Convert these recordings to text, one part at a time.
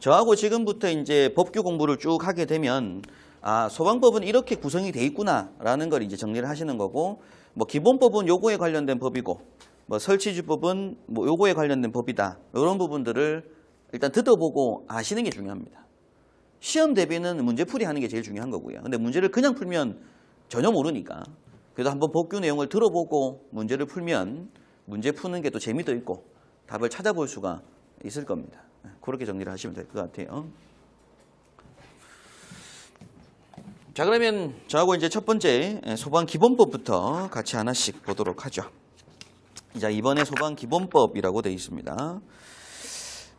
저하고 지금부터 이제 법규 공부를 쭉 하게 되면 아, 소방법은 이렇게 구성이 돼 있구나라는 걸 이제 정리를 하시는 거고, 뭐 기본법은 요거에 관련된 법이고, 뭐 설치주법은 뭐 요거에 관련된 법이다. 이런 부분들을 일단 듣어보고 아시는 게 중요합니다. 시험 대비는 문제풀이 하는 게 제일 중요한 거고요. 근데 문제를 그냥 풀면 전혀 모르니까 그래도 한번 법규 내용을 들어보고 문제를 풀면 문제 푸는 게 또 재미도 있고 답을 찾아볼 수가 있을 겁니다. 그렇게 정리를 하시면 될 것 같아요. 자, 그러면 저하고 이제 첫 번째 소방 기본법부터 같이 하나씩 보도록 하죠. 자, 이번에 소방 기본법이라고 되어 있습니다.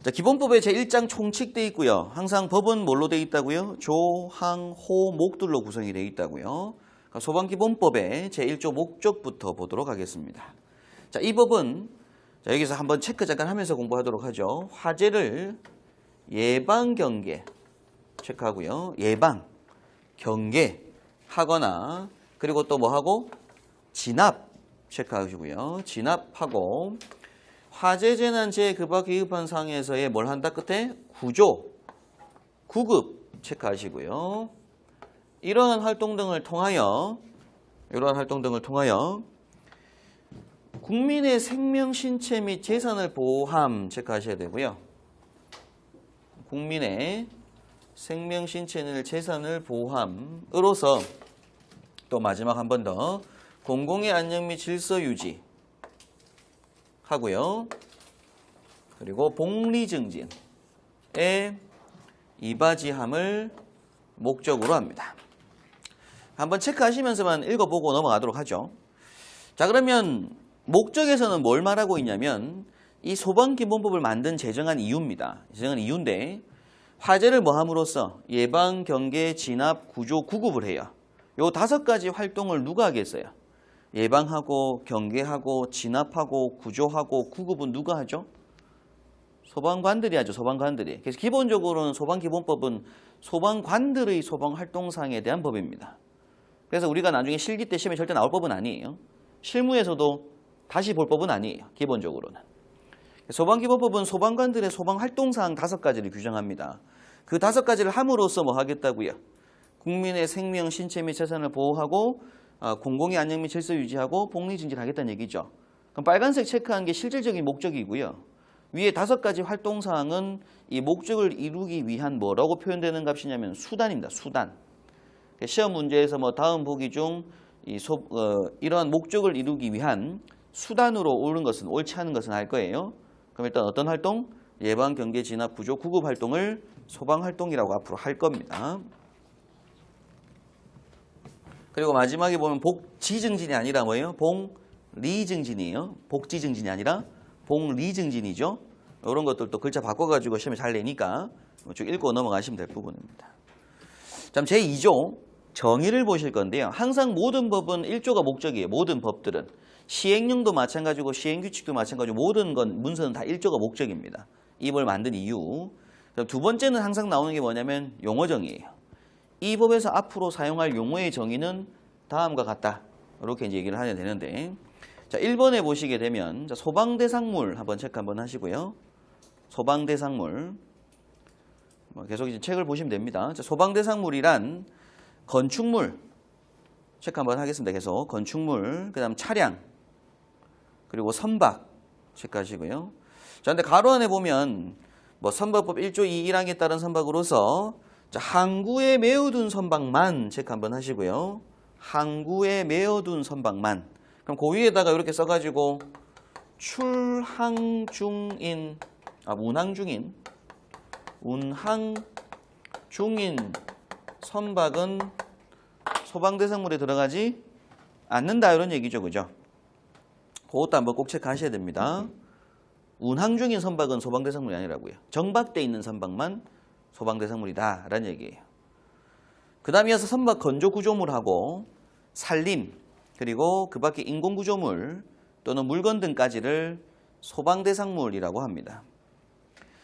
자, 기본법에 제1장 총칙되어 있고요. 항상 법은 뭘로 되어 있다고요? 조, 항, 호, 목들로 구성이 되어 있다고요. 소방 기본법의 제1조 목적부터 보도록 하겠습니다. 자, 이 법은 자, 여기서 한번 체크 잠깐 하면서 공부하도록 하죠. 화재를 예방 경계 체크하고요. 예방 경계하거나 그리고 또 뭐하고 진압 체크하시고요. 진압하고 화재 재난 재급박 기급한 상황에서의 뭘 한다 끝에 구조 구급 체크하시고요. 이러한 활동 등을 통하여 국민의 생명, 신체 및 재산을 보호함 체크하셔야 되고요. 국민의 생명, 신체 및 재산을 보호함으로써 또 마지막 한 번 더 공공의 안녕 및 질서 유지 하고요. 그리고 복리 증진에 이바지함을 목적으로 합니다. 한번 체크하시면서만 읽어보고 넘어가도록 하죠. 자, 그러면 목적에서는 뭘 말하고 있냐면 이 소방기본법을 만든 제정한 이유입니다. 제정한 이유인데 화재를 뭐 함으로써 예방, 경계, 진압, 구조, 구급을 해요. 요 5가지 활동을 누가 하겠어요? 예방하고 경계하고 진압하고 구조하고 구급은 누가 하죠? 소방관들이 하죠. 소방관들이. 그래서 기본적으로는 소방기본법은 소방관들의 소방활동상에 대한 법입니다. 그래서 우리가 나중에 실기 때 시험에 절대 나올 법은 아니에요. 실무에서도 다시 볼 법은 아니에요. 기본적으로는. 소방기본법은 소방관들의 소방활동사항 5가지를 규정합니다. 그 5가지를 함으로써 뭐 하겠다고요? 국민의 생명, 신체 및 재산을 보호하고 공공의 안녕 및 질서 유지하고 복리 증진하겠다는 얘기죠. 그럼 빨간색 체크한 게 실질적인 목적이고요. 위에 5가지 활동사항은 이 목적을 이루기 위한 뭐라고 표현되는 값이냐면 수단입니다. 수단. 시험 문제에서 뭐 다음 보기 중 이러한 목적을 이루기 위한 수단으로 옳은 것은 옳지 않은 것은 할 거예요. 그럼 일단 어떤 활동? 예방, 경계, 진압, 구조, 구급 활동을 소방활동이라고 앞으로 할 겁니다. 그리고 마지막에 보면 복지증진이 아니라 뭐예요? 복리증진이에요. 복지증진이 아니라 복리증진이죠. 이런 것들도 글자 바꿔가지고 시험에 잘 내니까 쭉 읽고 넘어가시면 될 부분입니다. 다음 제2조 정의를 보실 건데요. 항상 모든 법은 1조가 목적이에요. 모든 법들은. 시행령도 마찬가지고 시행규칙도 마찬가지고 모든 건 문서는 다 1조가 목적입니다. 이 법을 만든 이유. 두 번째는 항상 나오는 게 뭐냐면 용어 정의예요. 이 법에서 앞으로 사용할 용어의 정의는 다음과 같다. 이렇게 이제 얘기를 하게 되는데, 자, 1번에 보시게 되면 자, 소방대상물 한번 체크 한번 하시고요. 소방대상물. 계속 이제 책을 보시면 됩니다. 자, 소방대상물이란 건축물 체크 한번 하겠습니다. 계속 건축물, 그다음 차량, 그리고 선박 체크하시고요. 자, 근데 가로 안에 보면 뭐 선박법 1조 2 1항에 따른 선박으로서 자, 항구에 메어둔 선박만 체크 한번 하시고요. 항구에 메어둔 선박만. 그럼 그 위에다가 이렇게 써가지고 운항 중인 선박은 소방대상물에 들어가지 않는다 이런 얘기죠. 그죠? 그것도 한번 꼭 체크하셔야 됩니다. 운항 중인 선박은 소방대상물이 아니라고요. 정박돼 있는 선박만 소방대상물이다 라는 얘기예요. 그 다음에 이어서 선박 건조구조물하고 산림 그리고 그 밖에 인공구조물 또는 물건 등까지를 소방대상물이라고 합니다.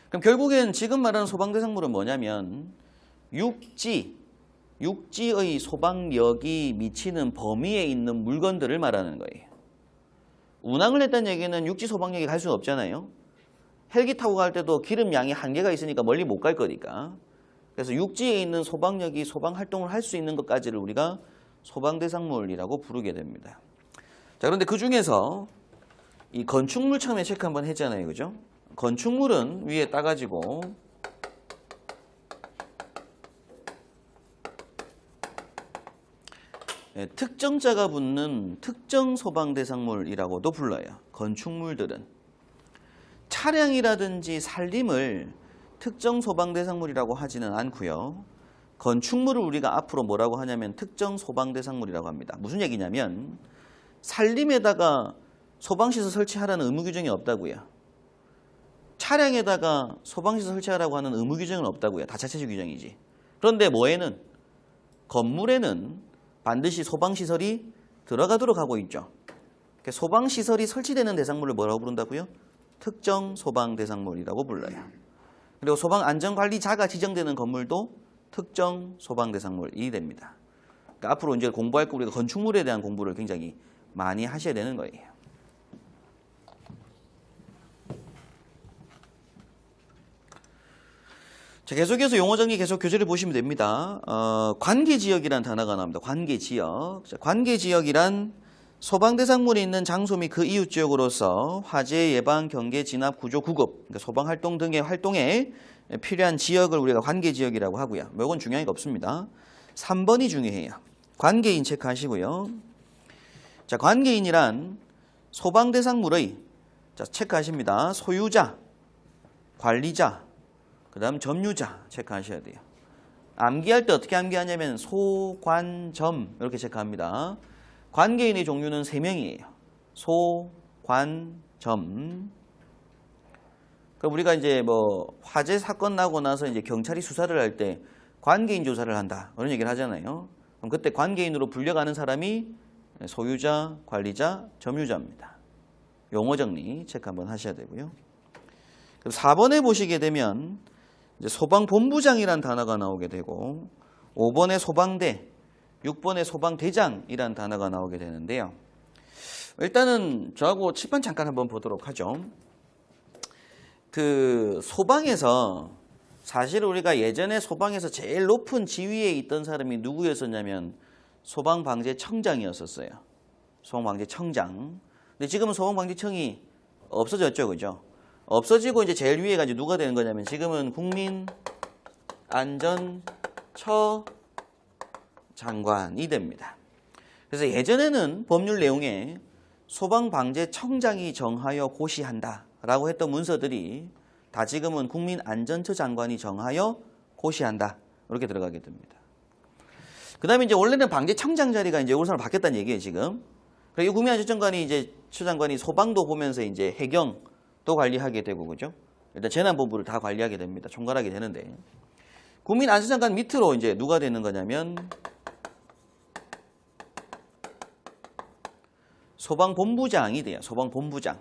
그럼 결국엔 지금 말하는 소방대상물은 뭐냐면 육지의 소방력이 미치는 범위에 있는 물건들을 말하는 거예요. 운항을 했다는 얘기는 육지 소방력이 갈 수는 없잖아요. 헬기 타고 갈 때도 기름 양이 한계가 있으니까 멀리 못 갈 거니까. 그래서 육지에 있는 소방력이 소방 활동을 할 수 있는 것까지를 우리가 소방대상물이라고 부르게 됩니다. 자, 그런데 그 중에서 이 건축물 처음에 체크 한번 했잖아요. 그죠? 건축물은 위에 따가지고 특정자가 붙는 특정 소방대상물이라고도 불러요. 건축물들은. 차량이라든지 산림을 특정 소방대상물이라고 하지는 않고요. 건축물을 우리가 앞으로 뭐라고 하냐면 특정 소방대상물이라고 합니다. 무슨 얘기냐면 산림에다가 소방시설 설치하라는 의무 규정이 없다고요. 차량에다가 소방시설 설치하라고 하는 의무 규정은 없다고요. 다자체적 규정이지. 그런데 뭐에는? 건물에는 반드시 소방시설이 들어가도록 하고 있죠. 소방시설이 설치되는 대상물을 뭐라고 부른다고요? 특정 소방대상물이라고 불러요. 그리고 소방안전관리자가 지정되는 건물도 특정 소방대상물이 됩니다. 그러니까 앞으로 이제 공부할 거 우리가 건축물에 대한 공부를 굉장히 많이 하셔야 되는 거예요. 자, 계속해서 용어 정리 계속 교재를 보시면 됩니다. 관계지역이라는 단어가 나옵니다. 관계지역. 자, 관계지역이란 소방대상물이 있는 장소 및 그 이웃지역으로서 화재 예방, 경계, 진압, 구조, 구급, 그러니까 소방활동 등의 활동에 필요한 지역을 우리가 관계지역이라고 하고요. 이건 중요한 게 없습니다. 3번이 중요해요. 관계인 체크하시고요. 자, 관계인이란 소방대상물의, 자, 체크하십니다. 소유자, 관리자, 그 다음 점유자 체크하셔야 돼요. 암기할 때 어떻게 암기하냐면 소관점 이렇게 체크합니다. 관계인의 종류는 3명이에요. 소관점. 그럼 우리가 이제 뭐 화재 사건 나고 나서 이제 경찰이 수사를 할 때 관계인 조사를 한다 그런 얘기를 하잖아요. 그럼 그때 관계인으로 불려가는 사람이 소유자, 관리자, 점유자입니다. 용어 정리 체크 한번 하셔야 되고요. 그럼 4번에 보시게 되면 이제 소방본부장이란 단어가 나오게 되고 5번에 소방대, 6번에 소방대장이란 단어가 나오게 되는데요. 일단은 저하고 칠판 잠깐 한번 보도록 하죠. 그 소방에서 사실 우리가 예전에 소방에서 제일 높은 지위에 있던 사람이 누구였었냐면 소방방재청장이었었어요. 소방방재청장. 근데 지금은 소방방재청이 없어졌죠, 그죠? 없어지고 이제 제일 위에 가지고 누가 되는 거냐면 지금은 국민안전처장관이 됩니다. 그래서 예전에는 법률 내용에 소방방재청장이 정하여 고시한다라고 했던 문서들이 다 지금은 국민안전처 장관이 정하여 고시한다 이렇게 들어가게 됩니다. 그 다음에 이제 원래는 방재청장 자리가 이제 올사로 바뀌었다는 얘기예요 지금. 그리고 국민안전처장관이 이제 처장관이 소방도 보면서 이제 해경도 관리하게 되고 그죠? 일단 재난본부를 다 관리하게 됩니다. 총괄하게 되는데 국민안전장관 밑으로 이제 누가 되는 거냐면 소방본부장이 돼요. 소방본부장.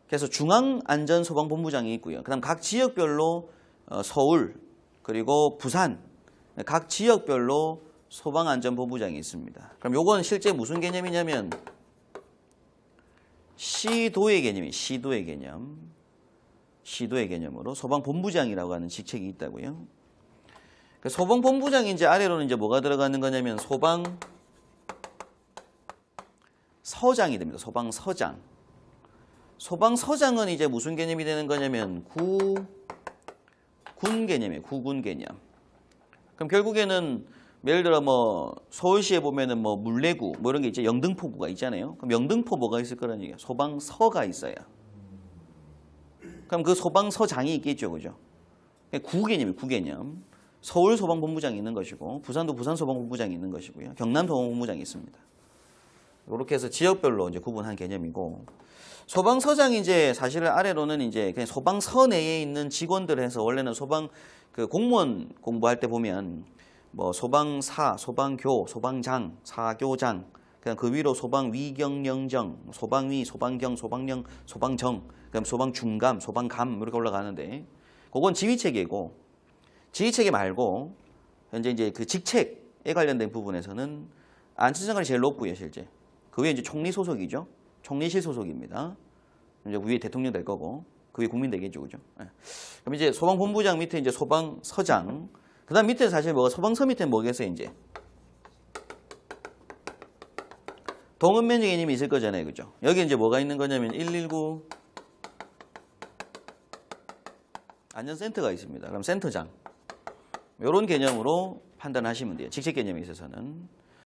그래서 중앙안전소방본부장이 있고요. 그 다음 각 지역별로 서울 그리고 부산 각 지역별로 소방안전본부장이 있습니다. 그럼 요건 실제 무슨 개념이냐면 시도의 개념이에요. 시도의 개념. 시도의 개념으로 소방본부장이라고 하는 직책이 있다고요. 소방본부장이 이제 아래로는 이제 뭐가 들어가는 거냐면 소방서장이 됩니다. 소방서장. 소방서장은 이제 무슨 개념이 되는 거냐면 군 개념이에요. 구군 개념. 그럼 결국에는 예를 들어 뭐 서울시에 보면은 뭐 물레구 뭐 이런 게 이제 영등포구가 있잖아요. 그럼 영등포 뭐가 있을 거라는 얘기예요. 소방서가 있어요. 그럼 그 소방서장이 있겠죠, 그죠? 구 개념이에요. 구 개념. 서울 소방본부장이 있는 것이고 부산도 부산 소방본부장이 있는 것이고요. 경남 소방본부장이 있습니다. 이렇게 해서 지역별로 이제 구분한 개념이고. 소방서장이 이제 사실은 아래로는 이제 그냥 소방서 내에 있는 직원들 해서 원래는 소방 그 공무원 공부할 때 보면 뭐 소방사, 소방교, 소방장, 사교장, 그냥 그 위로 소방위경영정, 소방위, 소방경, 소방령, 소방정, 그다음 소방중감, 소방감 이렇게 올라가는데 그건 지휘체계고 지휘체계 말고 현재 이제 그 직책에 관련된 부분에서는 안전장관이 제일 높고요, 실제. 그 위에 이제 총리 소속이죠. 총리실 소속입니다. 이제 위에 대통령 될 거고 그게 국민대기죠, 그죠? 예. 그럼 이제 소방본부장 밑에 이제 소방서장, 그 다음 밑에 사실 뭐가 소방서 밑에 뭐겠어요, 이제? 동읍면 개념이 있을 거잖아요, 그죠? 여기 이제 뭐가 있는 거냐면 119 안전센터가 있습니다. 그럼 센터장. 이런 개념으로 판단하시면 돼요. 직책 개념에 있어서는.